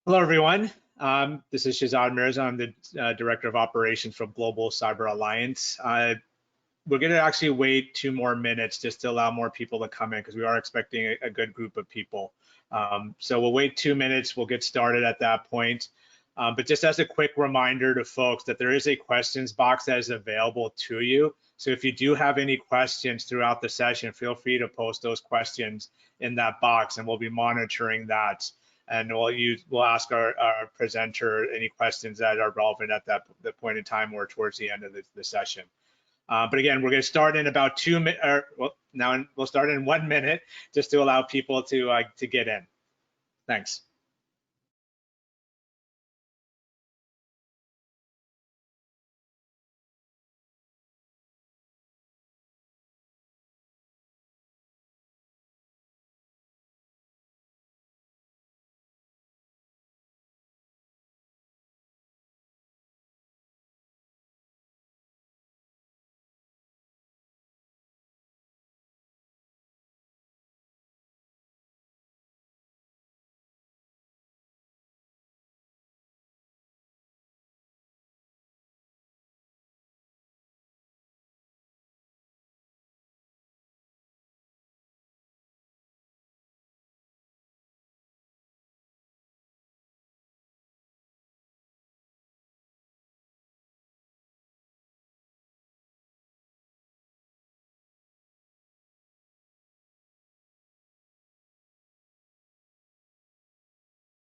Hello, everyone. This is Shahzad Mirza. I'm the Director of Operations for Global Cyber Alliance. We're going to actually wait 2 more minutes just to allow more people to come in because we are expecting a good group of people. So we'll wait 2 minutes. We'll get started at that point. But just as a quick reminder to folks that there is a questions box that is available to you. So if you do have any questions throughout the session, feel free to post those questions in that box, and we'll be monitoring that. And we'll ask our presenter any questions that are relevant at that point in time or towards the end of the session. But again, we're going to start in about 2 minutes. Now we'll start in 1 minute just to allow people to get in. Thanks.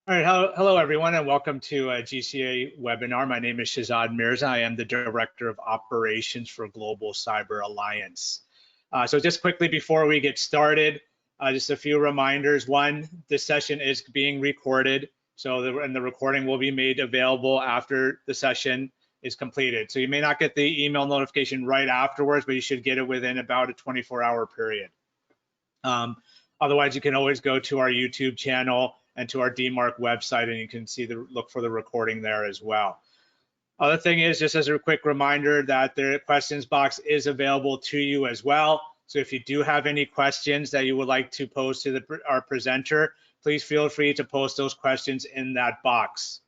All right, hello everyone, and welcome to a GCA webinar. My name is Shahzad Mirza. I am the Director of Operations for Global Cyber Alliance. So just quickly before we get started, just a few reminders. One, this session is being recorded, so the recording will be made available after the session is completed. So you may not get the email notification right afterwards, but you should get it within about a 24-hour period. Otherwise, you can always go to our YouTube channel and to our DMarket website, and you can see look for the recording there as well. Other thing is, just as a quick reminder, that the questions box is available to you as well. So if you do have any questions that you would like to pose to our presenter, please feel free to post those questions in that box.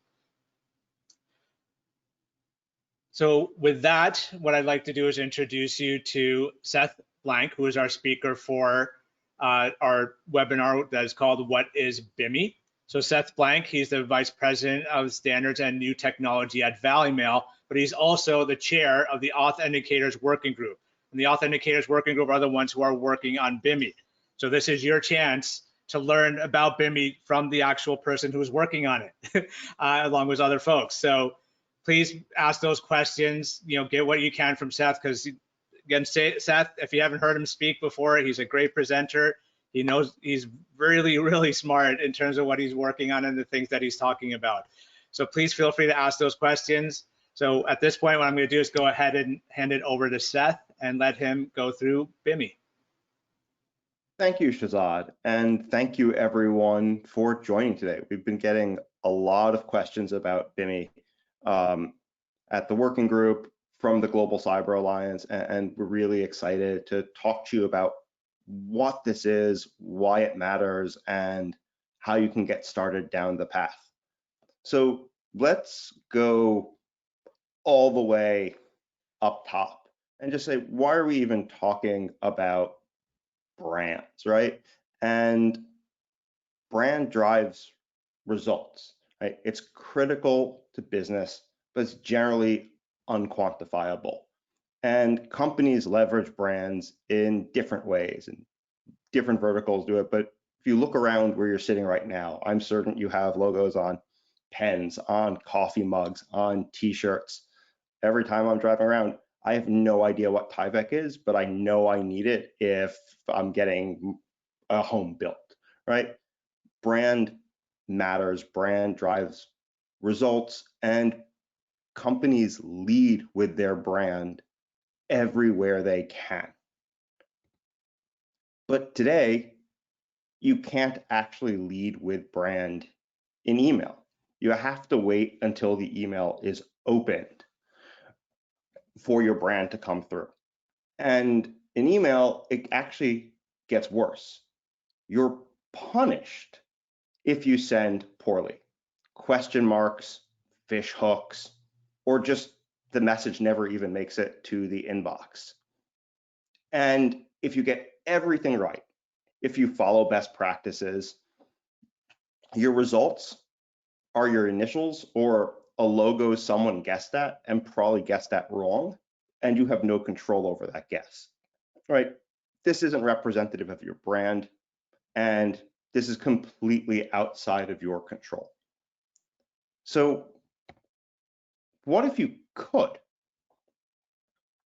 So with that, what I'd like to do is introduce you to Seth Blank, who is our speaker for our webinar that is called What is BIMI? So Seth Blank, he's the Vice President of Standards and New Technology at Valimail, but he's also the chair of the AuthIndicators Working Group. And the AuthIndicators Working Group are the ones who are working on BIMI. So this is your chance to learn about BIMI from the actual person who's working on it, along with other folks. So please ask those questions, get what you can from Seth, because again, Seth, if you haven't heard him speak before, he's a great presenter. He knows, he's really, really smart in terms of what he's working on and the things that he's talking about. So please feel free to ask those questions. So at this point, what I'm going to do is go ahead and hand it over to Seth and let him go through BIMI. Thank you, Shahzad, and thank you everyone for joining today. We've been getting a lot of questions about BIMI at the working group from the Global Cyber Alliance, and we're really excited to talk to you about what this is, why it matters, and how you can get started down the path. So let's go all the way up top and just say, why are we even talking about brands, right? And brand drives results, right? It's critical to business, but it's generally unquantifiable. And companies leverage brands in different ways, and different verticals do it. But if you look around where you're sitting right now, I'm certain you have logos on pens, on coffee mugs, on t-shirts. Every time I'm driving around, I have no idea what Tyvek is, but I know I need it if I'm getting a home built, right? Brand matters, brand drives results, and companies lead with their brand everywhere they can. But today, you can't actually lead with brand in email. You have to wait until the email is opened for your brand to come through. And in email, it actually gets worse. You're punished if you send poorly. question marks, fish hooks, or just the message never even makes it to the inbox. And if you get everything right, if you follow best practices, your results are your initials or a logo someone guessed at and probably guessed at wrong, and you have no control over that guess, right? This isn't representative of your brand, and this is completely outside of your control. So what if you could,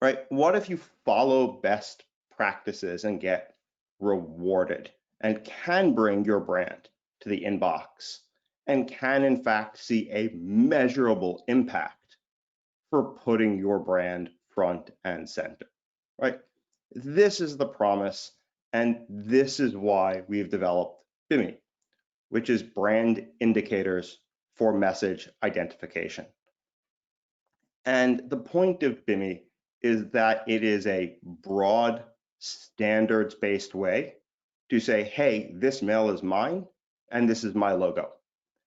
right? What if you follow best practices and get rewarded and can bring your brand to the inbox and can in fact see a measurable impact for putting your brand front and center, right? This is the promise, and this is why we've developed BIMI, which is brand indicators for message identification. And the point of BIMI is that it is a broad, standards-based way to say, hey, this mail is mine, and this is my logo.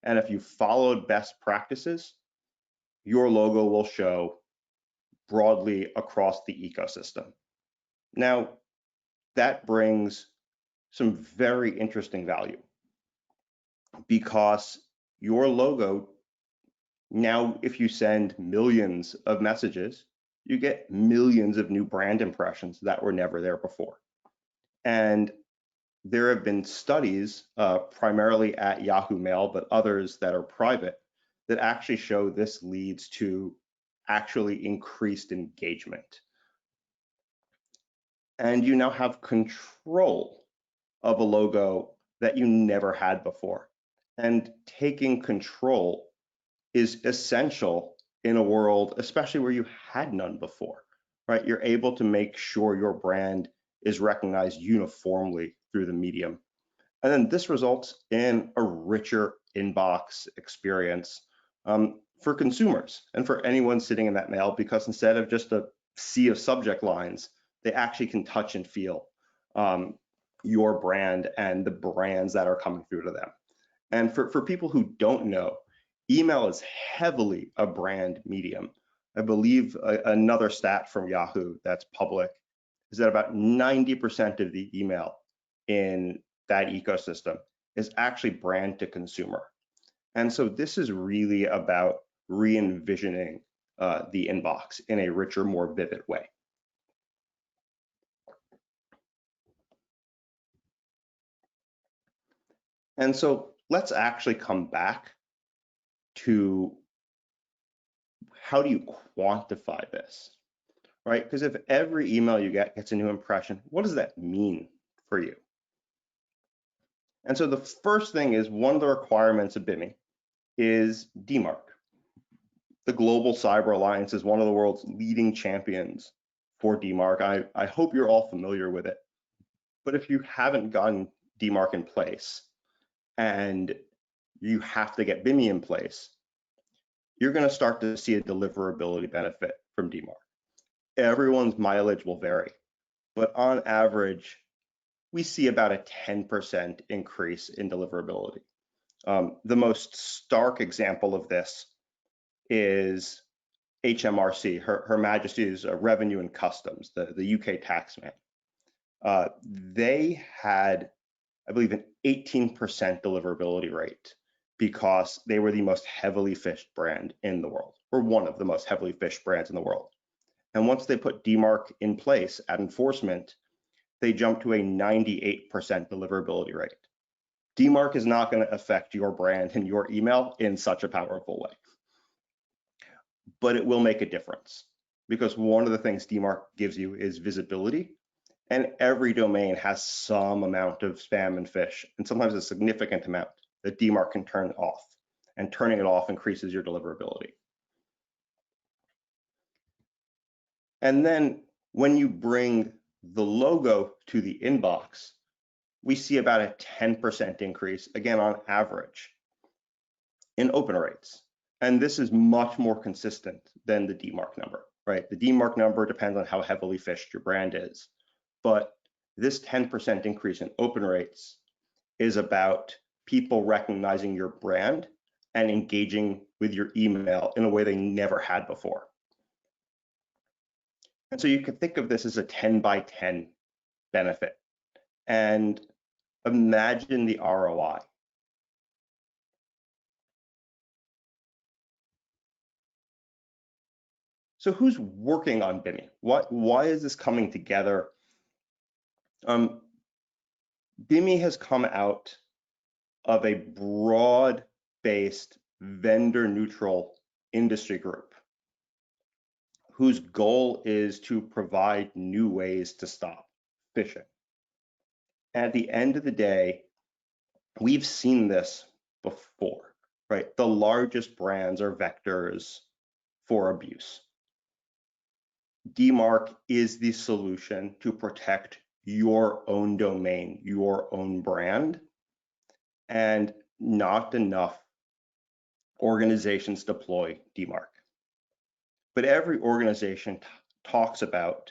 And if you followed best practices, your logo will show broadly across the ecosystem. Now, that brings some very interesting value because your logo, now if you send millions of messages, you get millions of new brand impressions that were never there before. And there have been studies, primarily at Yahoo Mail, but others that are private, that actually show this leads to actually increased engagement. And you now have control of a logo that you never had before. And taking control is essential in a world, especially where you had none before, right? You're able to make sure your brand is recognized uniformly through the medium. And then this results in a richer inbox experience for consumers and for anyone sitting in that mail, because instead of just a sea of subject lines, they actually can touch and feel your brand and the brands that are coming through to them. And for people who don't know, email is heavily a brand medium. I believe another stat from Yahoo that's public is that about 90% of the email in that ecosystem is actually brand to consumer. And so this is really about re-envisioning the inbox in a richer, more vivid way. And so let's actually come back to how do you quantify this, right? Because if every email you get gets a new impression, what does that mean for you? And so the first thing is, one of the requirements of BIMI is DMARC. The Global Cyber Alliance is one of the world's leading champions for DMARC. I hope you're all familiar with it. But if you haven't gotten DMARC in place and you have to get BIMI in place, you're going to start to see a deliverability benefit from DMARC. Everyone's mileage will vary, but on average, we see about a 10% increase in deliverability. The most stark example of this is HMRC, Her Majesty's Revenue and Customs, the UK taxman. They had, I believe, an 18% deliverability rate because they were the most heavily fished brand in the world, or one of the most heavily fished brands in the world. And once they put DMARC in place at enforcement, they jumped to a 98% deliverability rate. DMARC is not going to affect your brand and your email in such a powerful way, but it will make a difference, because one of the things DMARC gives you is visibility, and every domain has some amount of spam and phish, and sometimes a significant amount that DMARC can turn off, and turning it off increases your deliverability. And then when you bring the logo to the inbox, we see about a 10% increase, again on average, in open rates. And this is much more consistent than the DMARC number, right? The DMARC number depends on how heavily fished your brand is. But this 10% increase in open rates is about people recognizing your brand and engaging with your email in a way they never had before. And so you could think of this as a 10 by 10 benefit, and imagine the ROI. So who's working on BIMI? Why is this coming together? BIMI has come out of a broad-based, vendor-neutral industry group whose goal is to provide new ways to stop phishing. At the end of the day, we've seen this before, right? The largest brands are vectors for abuse. DMARC is the solution to protect your own domain, your own brand, and not enough organizations deploy DMARC. But every organization talks about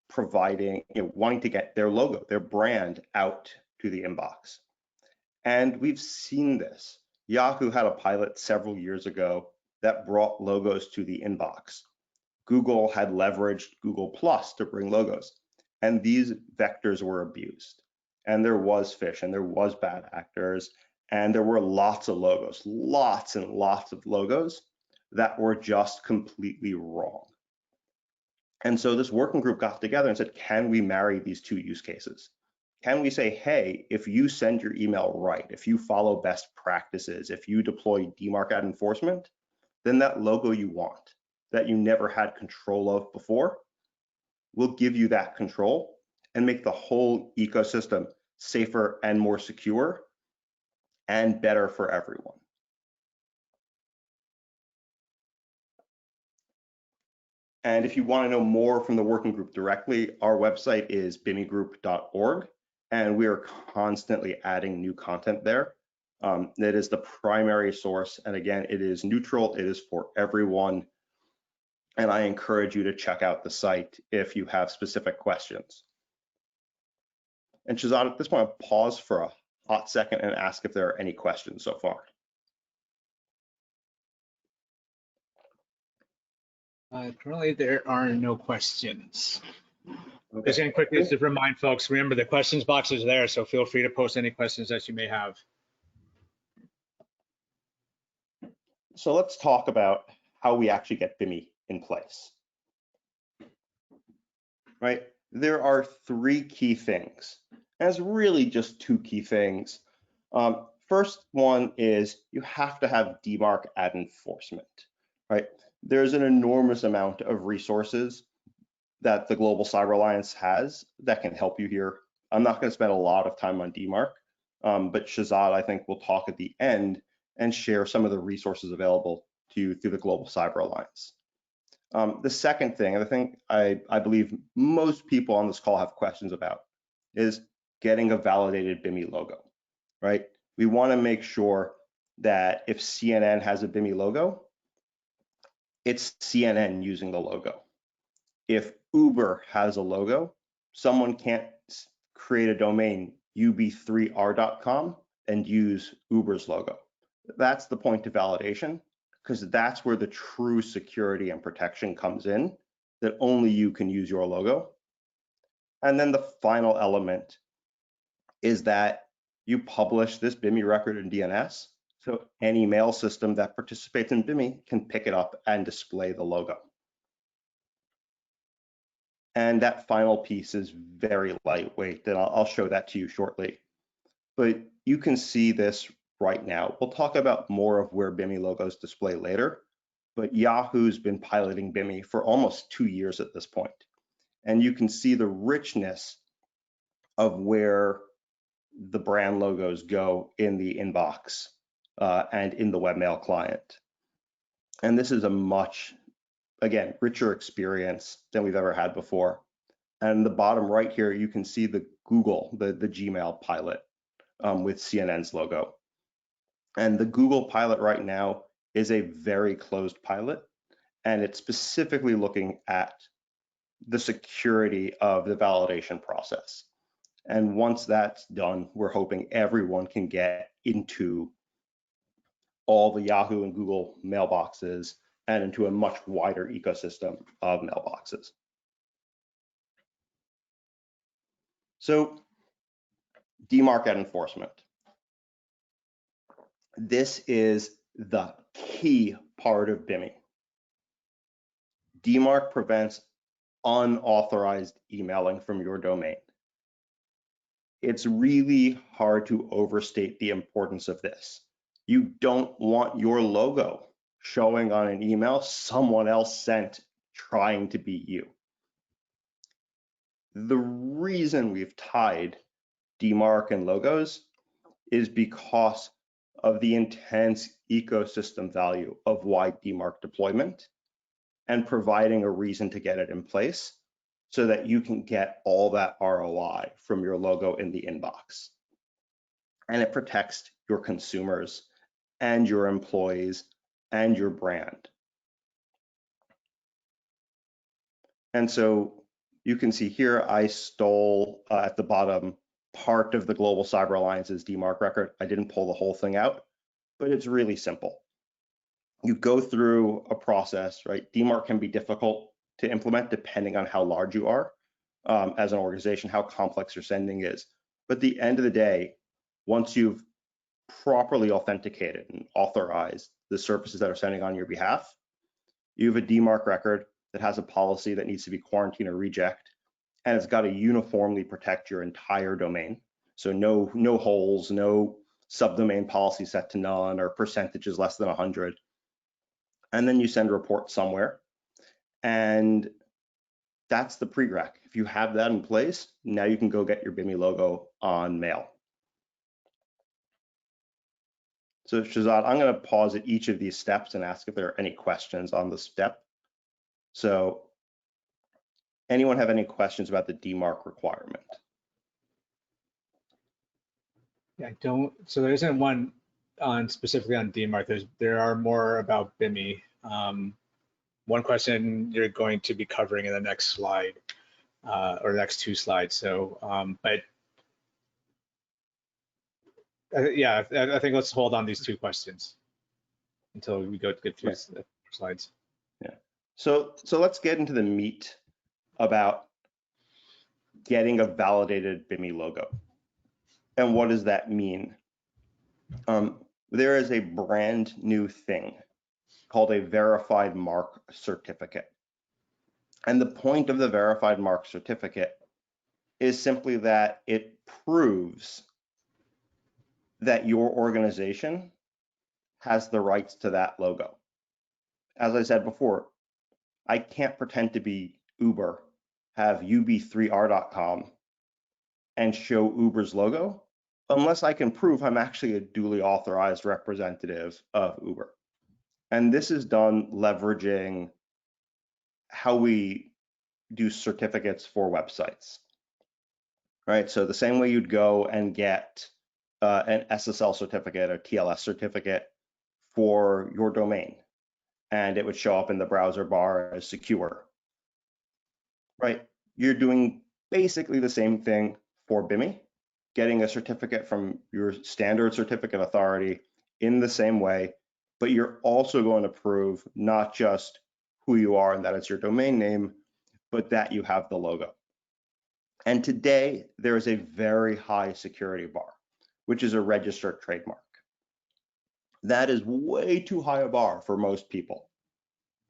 providing, wanting to get their logo, their brand out to the inbox. And we've seen this. Yahoo had a pilot several years ago that brought logos to the inbox. Google had leveraged Google Plus to bring logos, and these vectors were abused. And there was phish, and there was bad actors, and there were lots of logos, lots and lots of logos that were just completely wrong. And so this working group got together and said, can we marry these two use cases? Can we say, hey, if you send your email right, if you follow best practices, if you deploy DMARC enforcement, then that logo you want, that you never had control of before, will give you that control and make the whole ecosystem safer and more secure and better for everyone. And if you want to know more from the working group directly, our website is bimigroup.org, and we are constantly adding new content there. That is the primary source. And again, it is neutral, it is for everyone. And I encourage you to check out the site if you have specific questions. And Shazad, at this point, I'll pause for a hot second and ask if there are any questions so far. Currently, there are no questions. Okay. Just quickly to remind folks, remember the questions box is there, so feel free to post any questions that you may have. So let's talk about how we actually get BIMI in place. Right? There are three key things. And it's really just two key things. First one is you have to have DMARC enforcement, right? There's an enormous amount of resources that the Global Cyber Alliance has that can help you here. I'm not going to spend a lot of time on DMARC, but Shazad, I think, will talk at the end and share some of the resources available to you through the Global Cyber Alliance. The second thing, and the thing I believe most people on this call have questions about, is getting a validated BIMI logo, right? We want to make sure that if CNN has a BIMI logo, it's CNN using the logo. If Uber has a logo, someone can't create a domain ub3r.com and use Uber's logo. That's the point of validation, because that's where the true security and protection comes in, that only you can use your logo. And then the final element is that you publish this BIMI record in DNS, so any mail system that participates in BIMI can pick it up and display the logo. And that final piece is very lightweight, and I'll show that to you shortly. But you can see this right now. We'll talk about more of where BIMI logos display later, but Yahoo's been piloting BIMI for almost 2 years at this point. And you can see the richness of where the brand logos go in the inbox and in the webmail client. And this is a much, again, richer experience than we've ever had before. And the bottom right here, you can see the Google, the Gmail pilot with CNN's logo. And the Google pilot right now is a very closed pilot, and it's specifically looking at the security of the validation process. And once that's done, we're hoping everyone can get into all the Yahoo and Google mailboxes and into a much wider ecosystem of mailboxes. So DMarket enforcement. This is the key part of BIMI. DMARC prevents unauthorized emailing from your domain. It's really hard to overstate the importance of this. You don't want your logo showing on an email someone else sent trying to be you. The reason we've tied DMARC and logos is because of the intense ecosystem value of wide DMARC deployment and providing a reason to get it in place so that you can get all that ROI from your logo in the inbox. And it protects your consumers and your employees and your brand. And so you can see here, I stole at the bottom part of the Global Cyber Alliance's DMARC record. I didn't pull the whole thing out, but it's really simple. You go through a process, right? DMARC can be difficult to implement depending on how large you are as an organization, how complex your sending is. But at the end of the day, once you've properly authenticated and authorized the services that are sending on your behalf, you have a DMARC record that has a policy that needs to be quarantine or reject, and it's got to uniformly protect your entire domain. So no holes, no subdomain policy set to none or percentages less than 100. And then you send a report somewhere, and that's the prereq. If you have that in place, now you can go get your BIMI logo on mail. So Shahzad, I'm going to pause at each of these steps and ask if there are any questions on the step. So anyone have any questions about the DMARC requirement? Yeah, I don't. So there isn't one on specifically on DMARC. There are more about BIMI. One question you're going to be covering in the next slide or the next two slides. So, but yeah, I think let's hold on these two questions until we get through the slides. Yeah. So let's get into the meat about getting a validated BIMI logo. And what does that mean? There is a brand new thing called a verified mark certificate. And the point of the verified mark certificate is simply that it proves that your organization has the rights to that logo. As I said before, I can't pretend to be Uber, have ub3r.com, and show Uber's logo unless I can prove I'm actually a duly authorized representative of Uber. And this is done leveraging how we do certificates for websites, right? So the same way you'd go and get an SSL certificate or TLS certificate for your domain, and it would show up in the browser bar as secure, right? You're doing basically the same thing for BIMI, getting a certificate from your standard certificate authority in the same way, but you're also going to prove not just who you are and that it's your domain name, but that you have the logo. And today, there is a very high security bar, which is a registered trademark. That is way too high a bar for most people.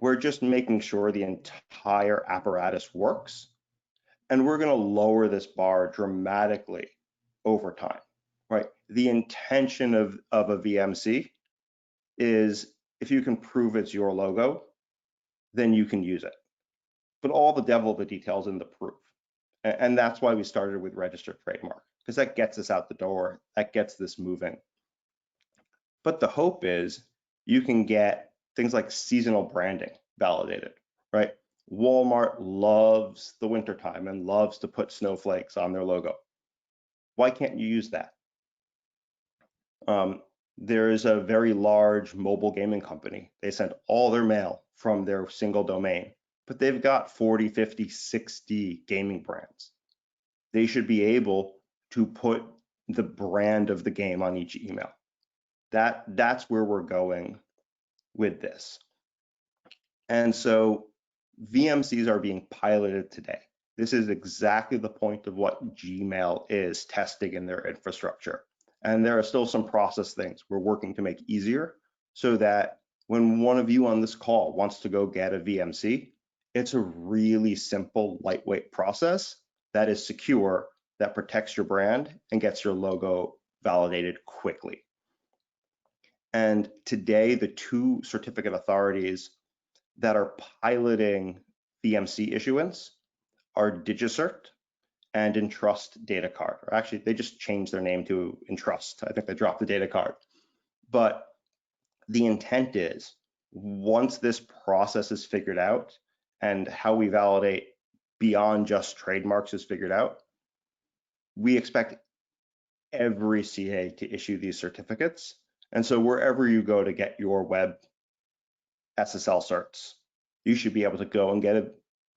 We're just making sure the entire apparatus works, and we're going to lower this bar dramatically over time, right? The intention of a VMC is if you can prove it's your logo, then you can use it. But all the devil of the details in the proof. And that's why we started with registered trademark, because that gets us out the door, that gets this moving. But the hope is you can get things like seasonal branding validated, right? Walmart loves the wintertime and loves to put snowflakes on their logo. Why can't you use that? There is a very large mobile gaming company. They send all their mail from their single domain, but they've got 40, 50, 60 gaming brands. They should be able to put the brand of the game on each email. That's where we're going with this. And so VMCs are being piloted today. This is exactly the point of what Gmail is testing in their infrastructure. And there are still some process things we're working to make easier so that when one of you on this call wants to go get a VMC, it's a really simple, lightweight process that is secure, that protects your brand and gets your logo validated quickly. And today, the two certificate authorities that are piloting VMC issuance are DigiCert and Entrust Data Card. Or actually, they just changed their name to Entrust. I think they dropped the data card. But the intent is, once this process is figured out and how we validate beyond just trademarks is figured out, we expect every CA to issue these certificates. And so wherever you go to get your web SSL certs, you should be able to go and get a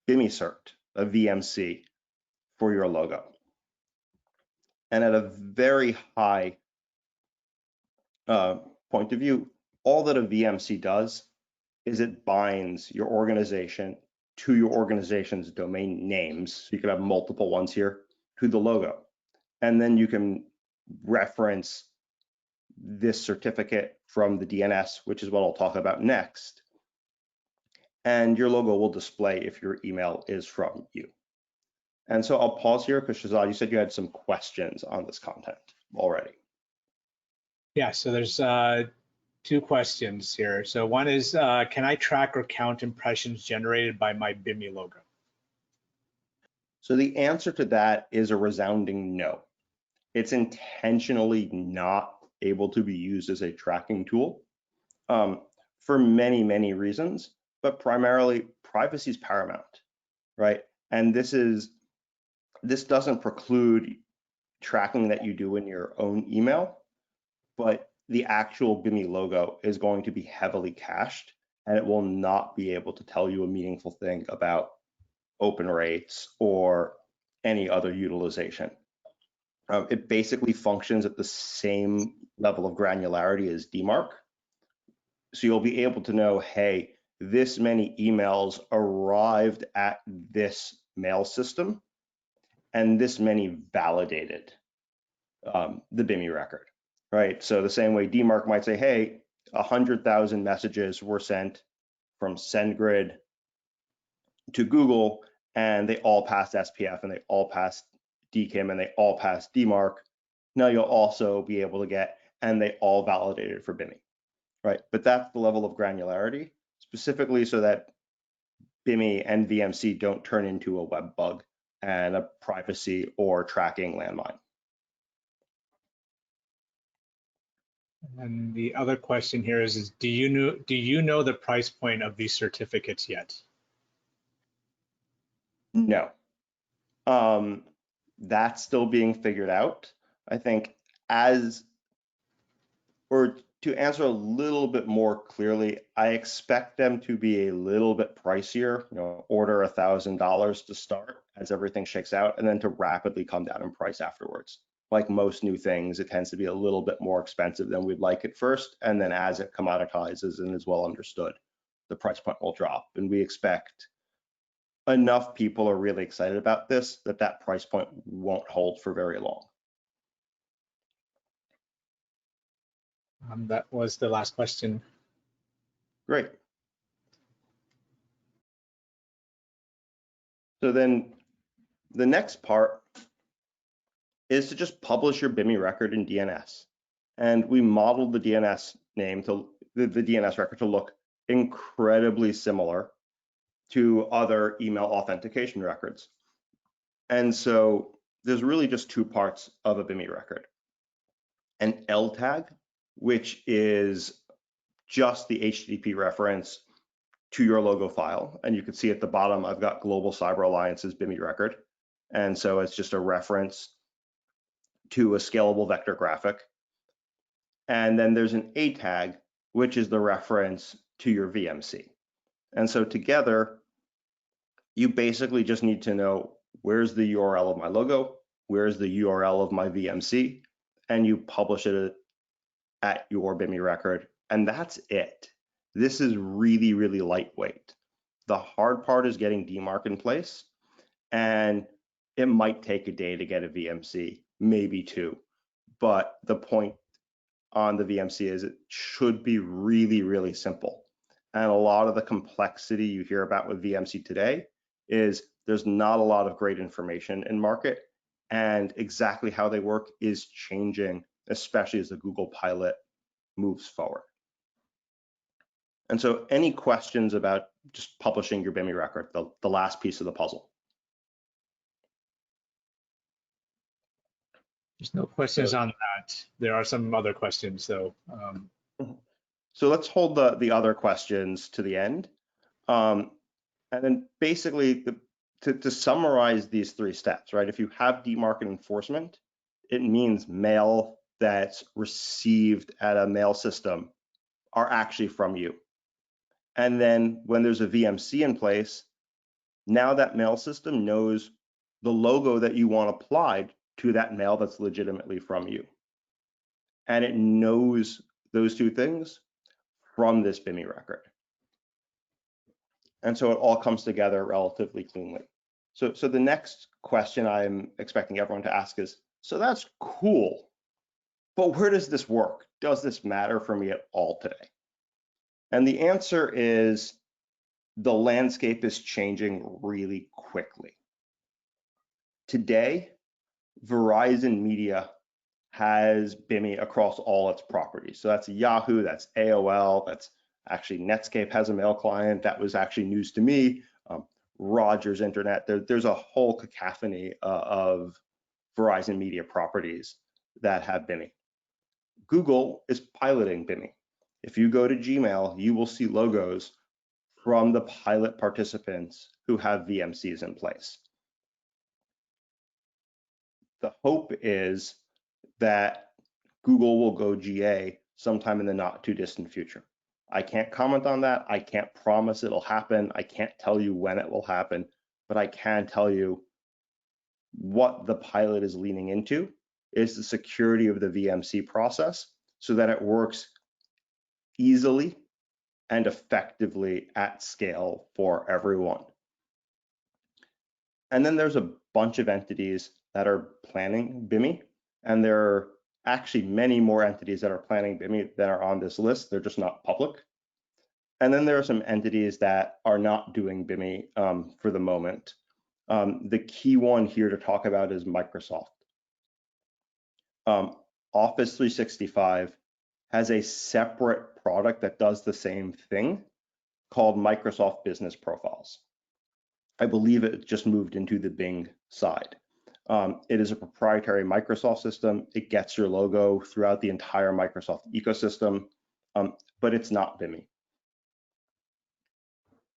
BIMI cert, a VMC for your logo. And at a very high point of view, all that a VMC does is it binds your organization to your organization's domain names. So you could have multiple ones here to the logo. And then you can reference this certificate from the DNS, which is what I'll talk about next. And your logo will display if your email is from you. And so I'll pause here because Shahzad, you said you had some questions on this content already. Yeah, so there's two questions here. So one is, can I track or count impressions generated by my BIMI logo? So the answer to that is a resounding no. It's intentionally not able to be used as a tracking tool for many, many reasons, but primarily privacy is paramount, right? And this doesn't preclude tracking that you do in your own email, but the actual BIMI logo is going to be heavily cached, and it will not be able to tell you a meaningful thing about open rates or any other utilization. It basically functions at the same level of granularity as DMark. So you'll be able to know, hey, this many emails arrived at this mail system, and this many validated the BIMI record, right? So the same way DMark might say, hey, 100,000 messages were sent from SendGrid to Google, and they all passed SPF, and they all passed DKIM, and they all passed DMark. Now you'll also be able to get, and they all validated for BIMI, right? But that's the level of granularity, specifically so that BIMI and VMC don't turn into a web bug and a privacy or tracking landmine. And the other question here is do you know the price point of these certificates yet? No. That's still being figured out. I think or to answer a little bit more clearly, I expect them to be a little bit pricier, order $1,000 to start as everything shakes out, and then to rapidly come down in price afterwards. Like most new things, it tends to be a little bit more expensive than we'd like at first, and then as it commoditizes and is well understood, the price point will drop. And we expect enough people are really excited about this that price point won't hold for very long. That was the last question. Great. So then the next part is to just publish your BIMI record in DNS. And we modeled the DNS name to the DNS record to look incredibly similar to other email authentication records. And so there's really just two parts of a BIMI record. An L tag, which is just the HTTP reference to your logo file. And you can see at the bottom, I've got Global Cyber Alliance's BIMI record. And so it's just a reference to a scalable vector graphic. And then there's an A tag, which is the reference to your VMC. And so together, you basically just need to know where's the URL of my logo, where's the URL of my VMC, and you publish it at your BIMI record, and that's it. This is really, really lightweight. The hard part is getting DMARC in place, and it might take a day to get a VMC, maybe two, but the point on the VMC is it should be really, really simple. And a lot of the complexity you hear about with VMC today is there's not a lot of great information in market, and exactly how they work is changing, especially as the Google pilot moves forward. And so any questions about just publishing your BIMI record, the last piece of the puzzle? There's no questions on that. There are some other questions though. So let's hold the other questions to the end. And then basically to summarize these three steps, right? If you have DMarket enforcement, it means mail that's received at a mail system are actually from you. And then when there's a VMC in place, now that mail system knows the logo that you want applied to that mail that's legitimately from you. And it knows those two things from this BIMI record. And so it all comes together relatively cleanly. So the next question I'm expecting everyone to ask is, so that's cool, but where does this work? Does this matter for me at all today? And the answer is the landscape is changing really quickly. Today, Verizon Media has BIMI across all its properties. So that's Yahoo, that's AOL, that's actually Netscape has a mail client. That was actually news to me. Rogers Internet, there's a whole cacophony of Verizon Media properties that have BIMI. Google is piloting BIMI. If you go to Gmail, you will see logos from the pilot participants who have VMCs in place. The hope is that Google will go GA sometime in the not too distant future. I can't comment on that. I can't promise it'll happen. I can't tell you when it will happen, but I can tell you what the pilot is leaning into is the security of the VMC process so that it works easily and effectively at scale for everyone. And then there's a bunch of entities that are planning BIMI, and there are actually many more entities that are planning BIMI that are on this list. They're just not public. And then there are some entities that are not doing BIMI for the moment. The key one here to talk about is Microsoft. Office 365 has a separate product that does the same thing called Microsoft Business Profiles. I believe it just moved into the Bing side. It is a proprietary Microsoft system. It gets your logo throughout the entire Microsoft ecosystem, but it's not BIMI.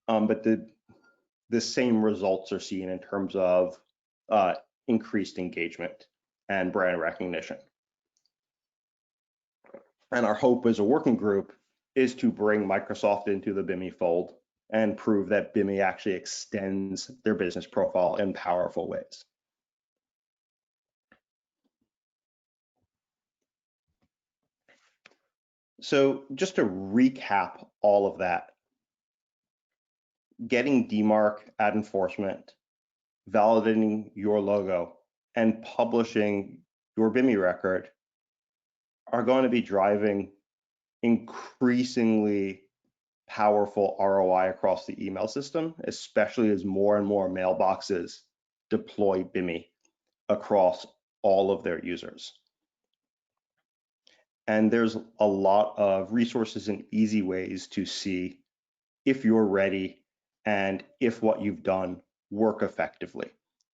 But the same results are seen in terms of increased engagement and brand recognition. And our hope as a working group is to bring Microsoft into the BIMI fold and prove that BIMI actually extends their business profile in powerful ways. So just to recap all of that, getting DMARC at enforcement, validating your logo, and publishing your BIMI record are going to be driving increasingly powerful ROI across the email system, especially as more and more mailboxes deploy BIMI across all of their users. And there's a lot of resources and easy ways to see if you're ready and if what you've done work effectively.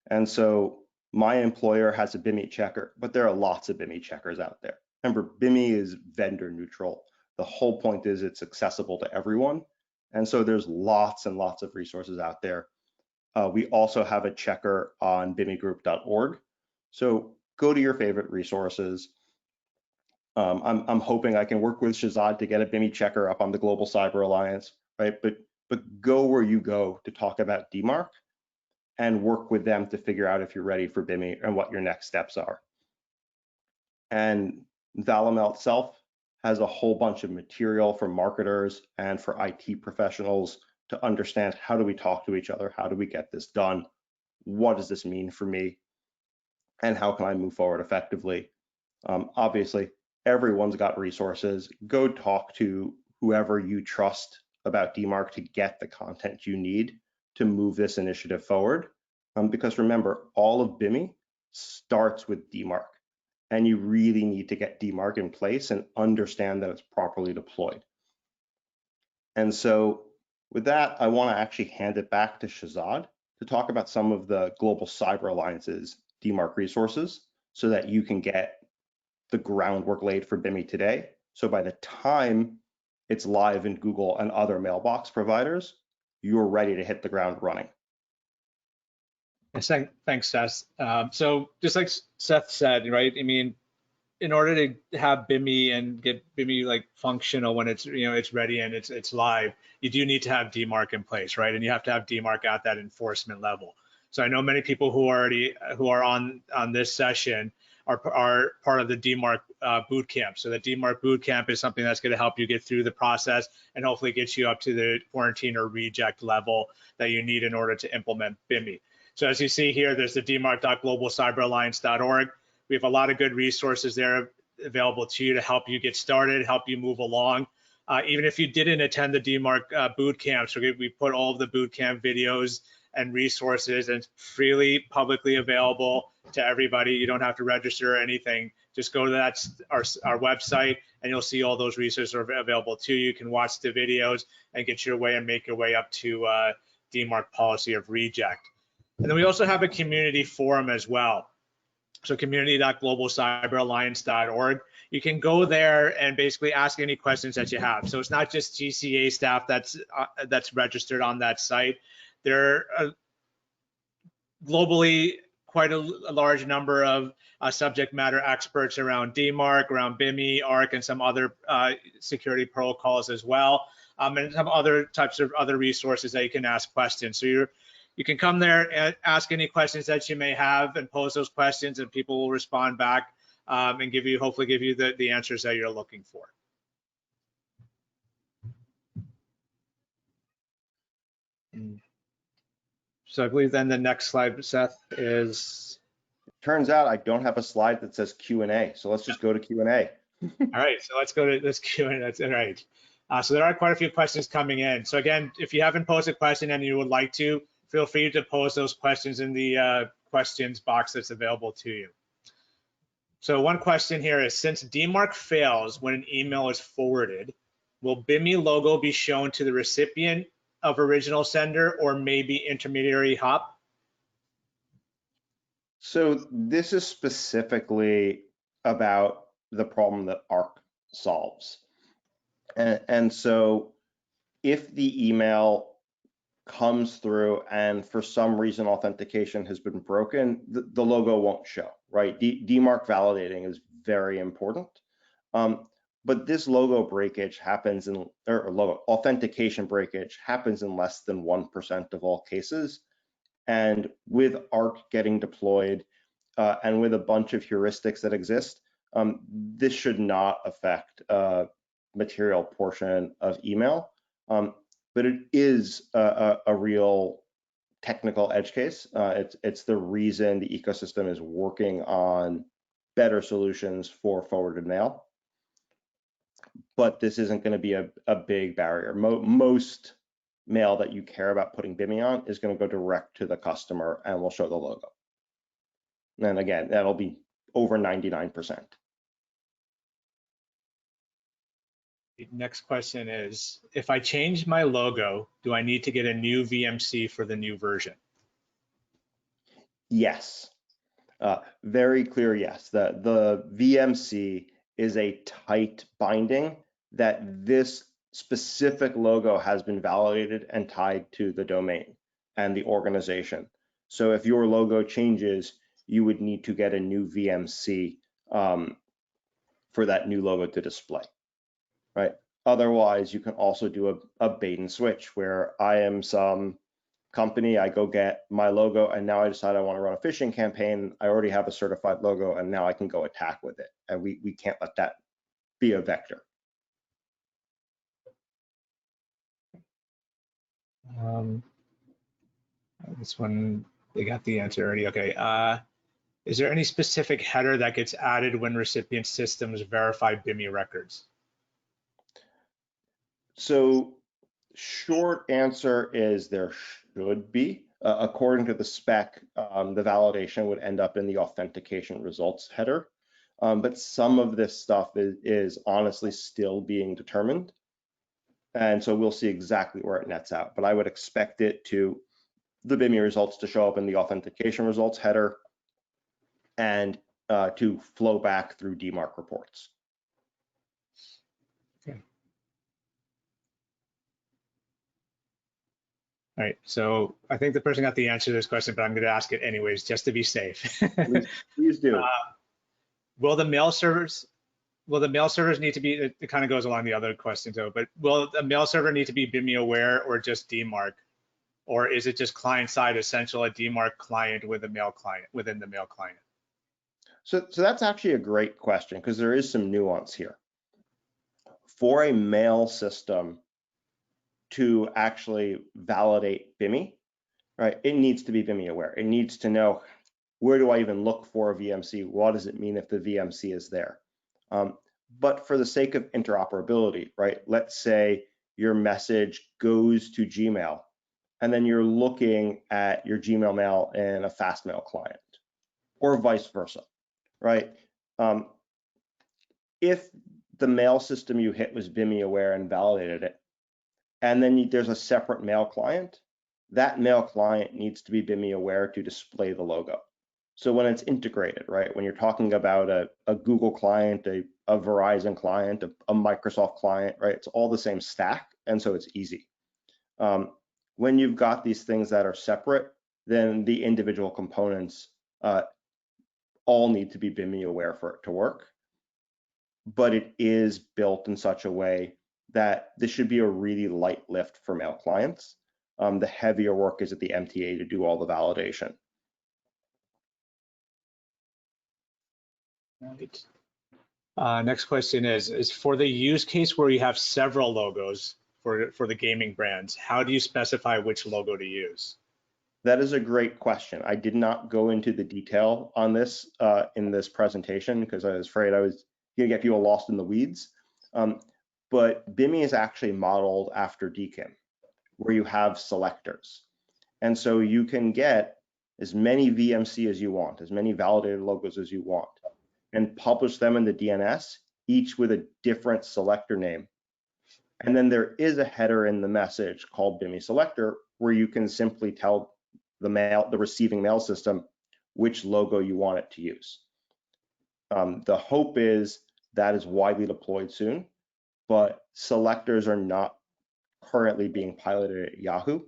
And so my employer has a BIMI checker, but there are lots of BIMI checkers out there. Remember, BIMI is vendor neutral. The whole point is it's accessible to everyone. And so there's lots and lots of resources out there. We also have a checker on bimigroup.org. So go to your favorite resources. I'm hoping I can work with Shazad to get a BIMI checker up on the Global Cyber Alliance, right? But go where you go to talk about DMARC and work with them to figure out if you're ready for BIMI and what your next steps are. And Valimail itself has a whole bunch of material for marketers and for IT professionals to understand how do we talk to each other, how do we get this done, what does this mean for me, and how can I move forward effectively. Obviously, everyone's got resources. Go talk to whoever you trust about DMARC to get the content you need to move this initiative forward. Because remember, all of BIMI starts with DMARC, and you really need to get DMARC in place and understand that it's properly deployed. And so with that, I want to actually hand it back to Shahzad to talk about some of the Global Cyber Alliance's DMARC resources so that you can get the groundwork laid for BIMI today. So by the time it's live in Google and other mailbox providers, you're ready to hit the ground running. Thanks, Seth. So just like Seth said, right? I mean, in order to have BIMI and get BIMI like functional when it's it's ready and it's live, you do need to have DMARC in place, right? And you have to have DMARC at that enforcement level. So I know many people who are on this session are part of the DMARC boot camp. So the DMARC boot camp is something that's going to help you get through the process and hopefully get you up to the quarantine or reject level that you need in order to implement BIMI. So as you see here, there's the dmarc.globalcyberalliance.org. We have a lot of good resources there available to you to help you get started, help you move along. Even if you didn't attend the DMARC boot camp, so we put all of the boot camp videos and resources and freely publicly available to everybody. You don't have to register or anything. Just go to our website and you'll see all those resources are available to you. You can watch the videos and get your way and make your way up to DMARC policy of reject. And then we also have a community forum as well. So community.globalcyberalliance.org. You can go there and basically ask any questions that you have. So it's not just GCA staff that's registered on that site. There are globally quite a large number of subject matter experts around DMARC, around BIMI, ARC, and some other security protocols as well, and some other types of other resources that you can ask questions. So you can come there and ask any questions that you may have and pose those questions, and people will respond back and hopefully give you the answers that you're looking for. So I believe then the next slide, Seth, is. Turns out I don't have a slide that says Q&A, so let's just go to Q&A. All right, so let's go to this Q&A. That's all right. So there are quite a few questions coming in. So again, if you haven't posted a question and you would like to, feel free to post those questions in the questions box that's available to you. So one question here is, since DMARC fails when an email is forwarded, will BIMI logo be shown to the recipient of original sender or maybe intermediary hop? So this is specifically about the problem that ARC solves. And so if the email comes through and for some reason authentication has been broken, the logo won't show, right? DMARC validating is very important. But this logo breakage happens logo authentication breakage happens in less than 1% of all cases. And with ARC getting deployed and with a bunch of heuristics that exist, this should not affect material portion of email. But it is a real technical edge case. It's the reason the ecosystem is working on better solutions for forwarded mail. But this isn't going to be a big barrier. Most mail that you care about putting BIMI on is going to go direct to the customer and will show the logo. And again, that'll be over 99%. The next question is, if I change my logo, do I need to get a new VMC for the new version? Yes, very clear yes. The VMC is a tight binding that this specific logo has been validated and tied to the domain and the organization. So if your logo changes, you would need to get a new VMC for that new logo to display, right? Otherwise, you can also do a bait and switch where I am some company, I go get my logo, and now I decide I want to run a phishing campaign. I already have a certified logo, and now I can go attack with it. And we can't let that be a vector. This one, they got the answer already. Okay. Is there any specific header that gets added when recipient systems verify BIMI records? So short answer is there should be. According to the spec, the validation would end up in the authentication results header. But some of this stuff is honestly still being determined. And so we'll see exactly where it nets out. But I would expect it to, the BIMI results to show up in the authentication results header and to flow back through DMark reports. Okay. All right, so I think the person got the answer to this question, but I'm going to ask it anyways, just to be safe. Please do. Will the mail servers need to be, it kind of goes along the other question though, but will the mail server need to be BIMI aware or just DMark? Or is it just client side essential, a DMark client with a mail client within the mail client? So that's actually a great question because there is some nuance here. For a mail system to actually validate BIMI, right, it needs to be BIMI aware. It needs to know, where do I even look for a VMC? What does it mean if the VMC is there? But for the sake of interoperability, right, let's say your message goes to Gmail and then you're looking at your Gmail mail in a Fastmail client or vice versa, right? If the mail system you hit was BIMI aware and validated it, and then there's a separate mail client, that mail client needs to be BIMI aware to display the logo. So when it's integrated, right, when you're talking about a Google client, a Verizon client, a Microsoft client, right, it's all the same stack, and so it's easy. When you've got these things that are separate, then the individual components all need to be BIMI aware for it to work. But it is built in such a way that this should be a really light lift for mail clients. The heavier work is at the MTA to do all the validation. Right. Next question is for the use case where you have several logos for the gaming brands, how do you specify which logo to use? That is a great question. I did not go into the detail on this in this presentation because I was afraid I was going to get people lost in the weeds. But BIMI is actually modeled after DKIM, where you have selectors. And so you can get as many VMC as you want, as many validated logos as you want, and publish them in the DNS, each with a different selector name. And then there is a header in the message called BIMI Selector, where you can simply tell the receiving mail system which logo you want it to use. The hope is that is widely deployed soon, but selectors are not currently being piloted at Yahoo.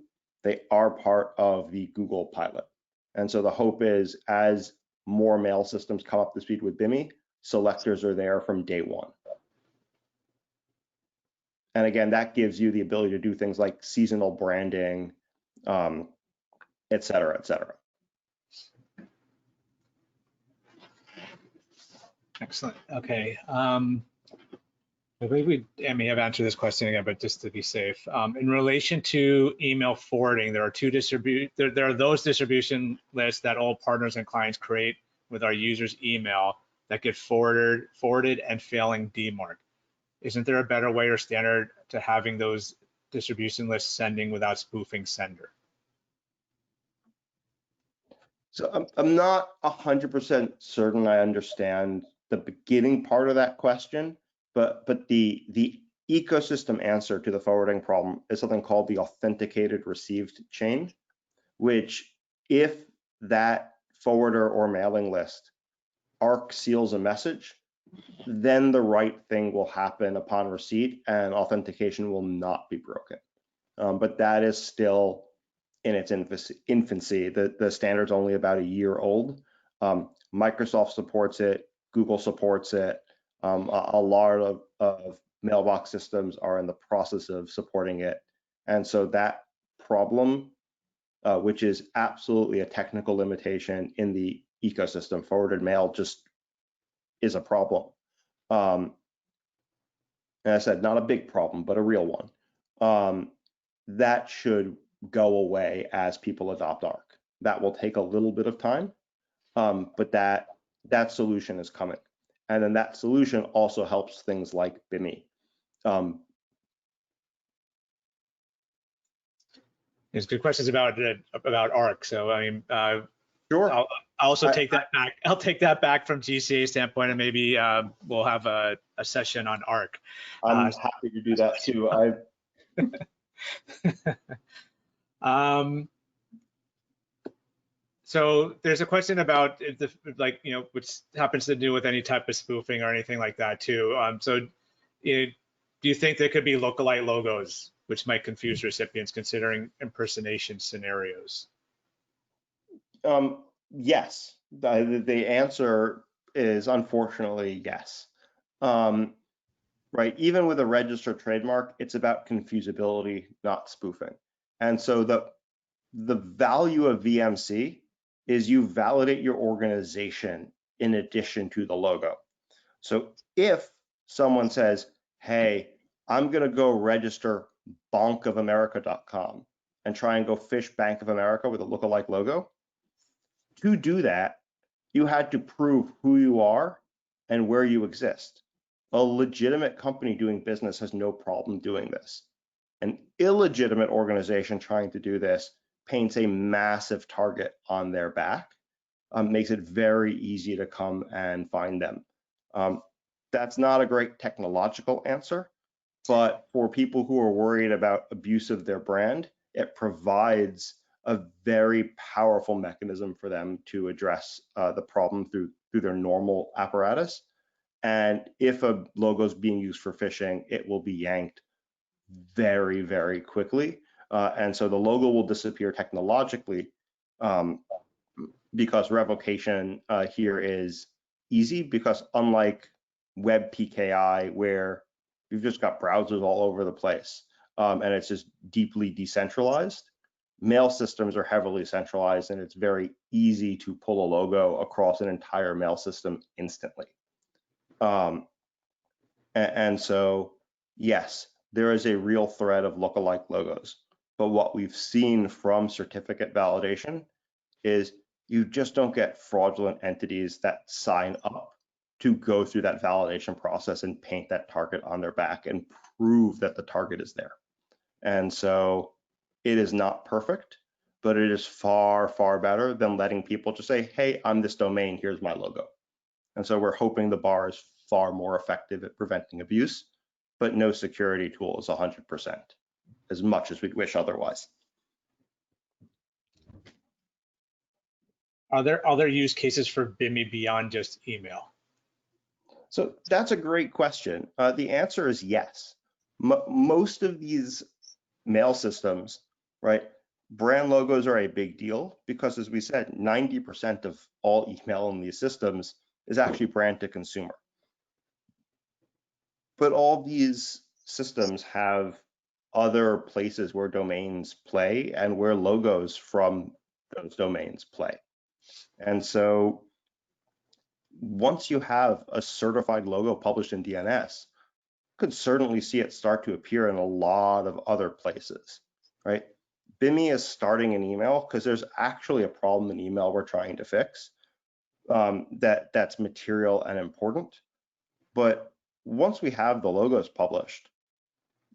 They are part of the Google pilot. And so the hope is as more mail systems come up to speed with BIMI, selectors are there from day one. And again, that gives you the ability to do things like seasonal branding, et cetera, et cetera. Excellent. Okay. I believe I may have answered this question again, but just to be safe, in relation to email forwarding, there are those distribution lists that all partners and clients create with our users' email that get forwarded and failing DMark. Isn't there a better way or standard to having those distribution lists sending without spoofing sender? So I'm not 100% certain I understand the beginning part of that question, but the ecosystem answer to the forwarding problem is something called the authenticated received chain, which if that forwarder or mailing list ARC seals a message, then the right thing will happen upon receipt and authentication will not be broken. But that is still in its infancy. The standard's only about a year old. Microsoft supports it, Google supports it. A lot of mailbox systems are in the process of supporting it. And so that problem, which is absolutely a technical limitation in the ecosystem, forwarded mail just is a problem. And I said, not a big problem, but a real one. That should go away as people adopt ARC. That will take a little bit of time, but that solution is coming. And then that solution also helps things like BIMI. There's good questions about ARC. So I mean, Sure. I'll also take that back. I'll take that back from GCA standpoint, and maybe we'll have a session on ARC. I'm happy to do that too. So there's a question about which happens to do with any type of spoofing or anything like that too. So do you think there could be lookalike logos which might confuse recipients considering impersonation scenarios? Yes, the answer is unfortunately yes. Right, even with a registered trademark, it's about confusability, not spoofing. And so the value of VMC is you validate your organization in addition to the logo. So if someone says, hey, I'm going to go register bankofamerica.com and try and go fish Bank of America with a lookalike logo, to do that, you had to prove who you are and where you exist. A legitimate company doing business has no problem doing this. An illegitimate organization trying to do this paints a massive target on their back, makes it very easy to come and find them. That's not a great technological answer, but for people who are worried about abuse of their brand, it provides a very powerful mechanism for them to address the problem through their normal apparatus. And if a logo is being used for phishing, it will be yanked very, very quickly. And so the logo will disappear technologically because revocation here is easy, because unlike web PKI, where you've just got browsers all over the place and it's just deeply decentralized, mail systems are heavily centralized, and it's very easy to pull a logo across an entire mail system instantly. And so, yes, there is a real threat of lookalike logos. But what we've seen from certificate validation is you just don't get fraudulent entities that sign up to go through that validation process and paint that target on their back and prove that the target is there. And so it is not perfect, but it is far, far better than letting people just say, hey, I'm this domain, here's my logo. And so we're hoping the bar is far more effective at preventing abuse, but no security tool is 100%, as much as we'd wish otherwise. Are there other use cases for BIMI beyond just email? So that's a great question. The answer is yes. Most of these mail systems, right, brand logos are a big deal because, as we said, 90% of all email in these systems is actually brand to consumer. But all these systems have other places where domains play and where logos from those domains play. And so once you have a certified logo published in DNS, you could certainly see it start to appear in a lot of other places, right? BIMI is starting in email because there's actually a problem in email we're trying to fix that's material and important. But once we have the logos published,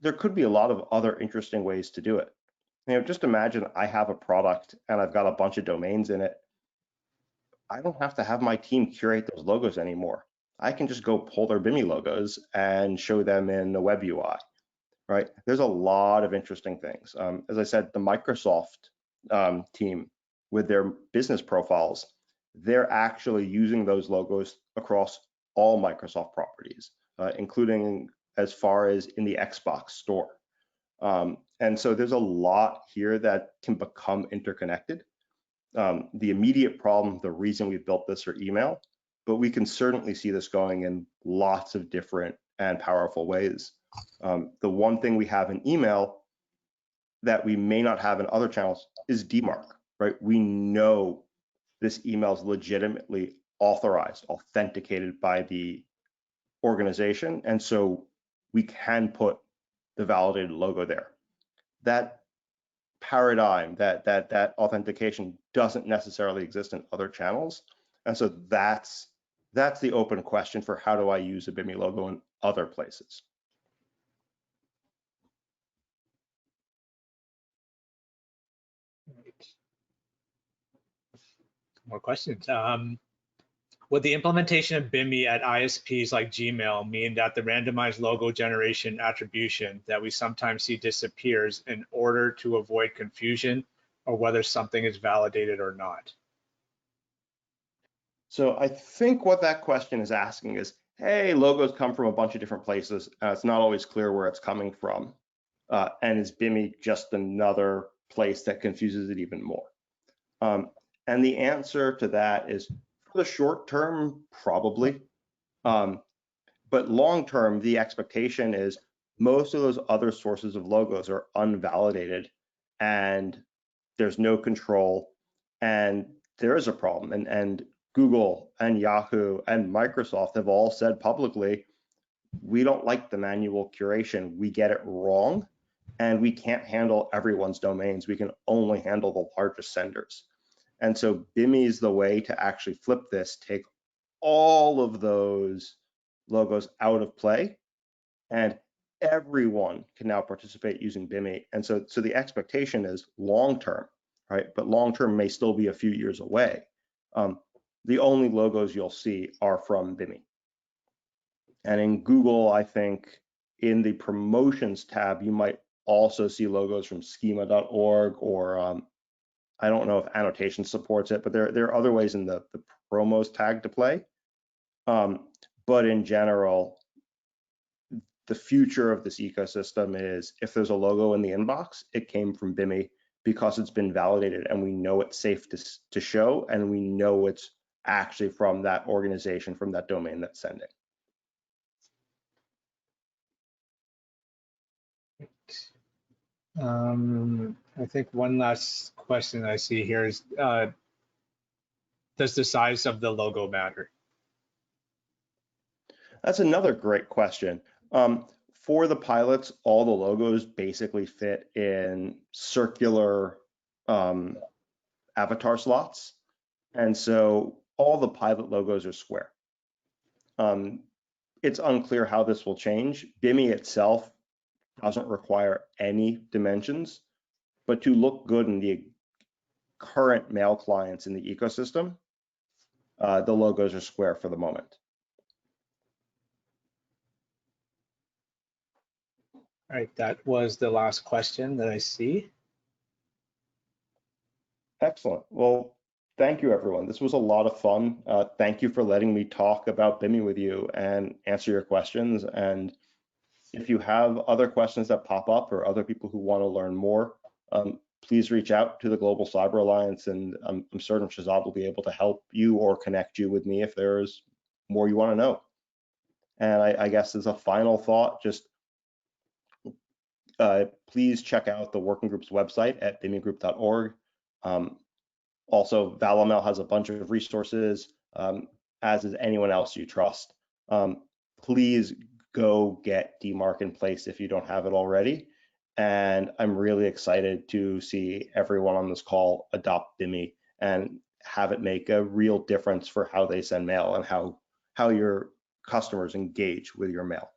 there could be a lot of other interesting ways to do it. You know, just imagine I have a product and I've got a bunch of domains in it. I don't have to have my team curate those logos anymore. I can just go pull their BIMI logos and show them in the web UI, right? There's a lot of interesting things. As I said, the Microsoft team with their business profiles, they're actually using those logos across all Microsoft properties, including as far as in the Xbox store. And so there's a lot here that can become interconnected. The immediate problem, the reason we built this for email, but we can certainly see this going in lots of different and powerful ways. The one thing we have in email that we may not have in other channels is DMark, right? We know this email is legitimately authorized, authenticated by the organization, and so we can put the validated logo there. That paradigm that authentication doesn't necessarily exist in other channels. And so that's the open question for how do I use a BIMI logo in other places. More questions. Would the implementation of BIMI at ISPs like Gmail mean that the randomized logo generation attribution that we sometimes see disappears in order to avoid confusion, or whether something is validated or not? So I think what that question is asking is, hey, logos come from a bunch of different places. It's not always clear where it's coming from. And is BIMI just another place that confuses it even more? And the answer to that is, for the short term, probably. But long term, the expectation is most of those other sources of logos are unvalidated and there's no control, and there is a problem. And Google and Yahoo and Microsoft have all said publicly, we don't like the manual curation. We get it wrong, and we can't handle everyone's domains. We can only handle the largest senders. And so BIMI is the way to actually flip this, take all of those logos out of play, and everyone can now participate using BIMI. And so the expectation is long-term, right? But long-term may still be a few years away. The only logos you'll see are from BIMI. And in Google, I think in the promotions tab, you might also see logos from schema.org, or I don't know if annotation supports it, but there are other ways in the promos tag to play. But in general, the future of this ecosystem is if there's a logo in the inbox, it came from BIMI because it's been validated and we know it's safe to show, and we know it's actually from that organization, from that domain that's sending. I think one last question I see here is, does the size of the logo matter? That's another great question. For the pilots, all the logos basically fit in circular avatar slots. And so all the pilot logos are square. It's unclear how this will change. BIMI itself doesn't require any dimensions, but to look good in the current mail clients in the ecosystem, the logos are square for the moment. All right, that was the last question that I see. Excellent. Well, thank you, everyone. This was a lot of fun. Thank you for letting me talk about BIMI with you and answer your questions. And if you have other questions that pop up or other people who want to learn more, please reach out to the Global Cyber Alliance, and I'm certain Shahzad will be able to help you or connect you with me if there's more you want to know. And I guess as a final thought, just please check out the working group's website at bimigroup.org. Also, Valimail has a bunch of resources, as is anyone else you trust. Please go get DMark in place if you don't have it already. And I'm really excited to see everyone on this call adopt BIMI and have it make a real difference for how they send mail and how your customers engage with your mail.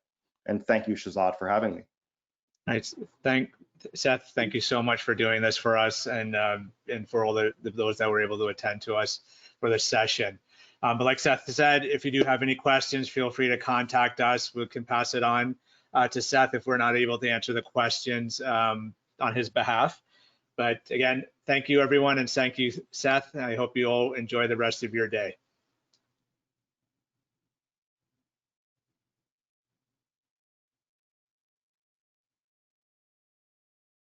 And thank you, Shahzad, for having me. Nice. Seth, thank you so much for doing this for us, and for all those that were able to attend to us for this session. But like Seth said, if you do have any questions, feel free to contact us. We can pass it on to Seth if we're not able to answer the questions on his behalf. But again, thank you, everyone, and thank you, Seth. I hope you all enjoy the rest of your day.